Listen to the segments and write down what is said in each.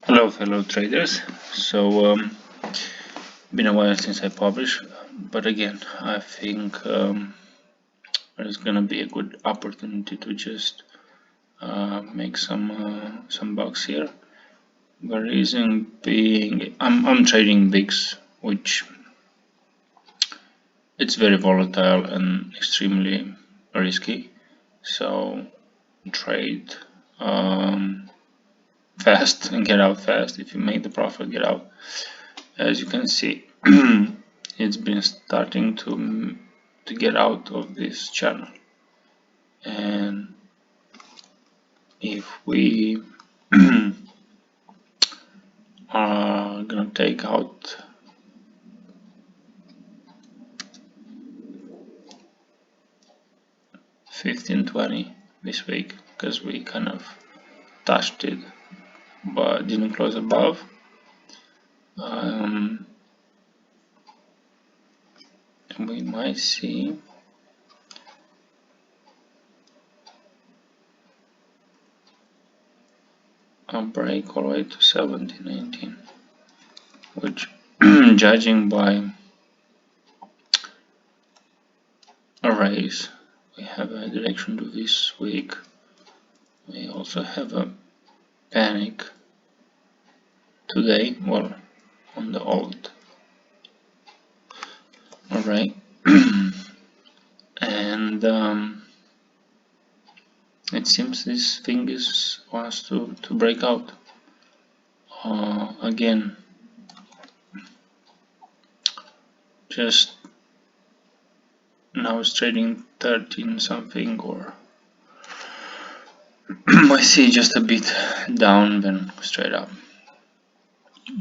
Hello fellow traders. Been a while since I published, but again I think there's gonna be a good opportunity to just make some bucks here. The reason being I'm trading VIX, which it's very volatile and extremely risky, so trade fast and get out fast. If you make the profit, get out. As you can see, it's been starting to get out of this channel, and if we are gonna take out $15.20 this week, because we kind of touched it but didn't close above, and we might see a break all the way to 17.19, which judging by a raise, we have a direction to this week. We also have a panic today, well, on the old. Alright, and it seems this thing wants to break out again. Just now it's trading 13 something, or I see just a bit down then straight up.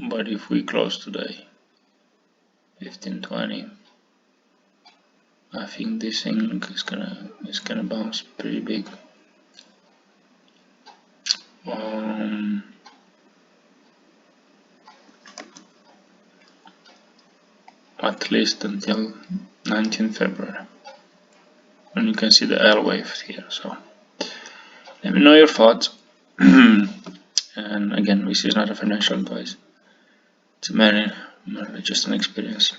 But if we close today 15.20, I think this thing is gonna bounce pretty big. At least until 19th February, and you can see the L wave here. So let me know your thoughts. And again, this is not a financial advice, it's merely just an experience.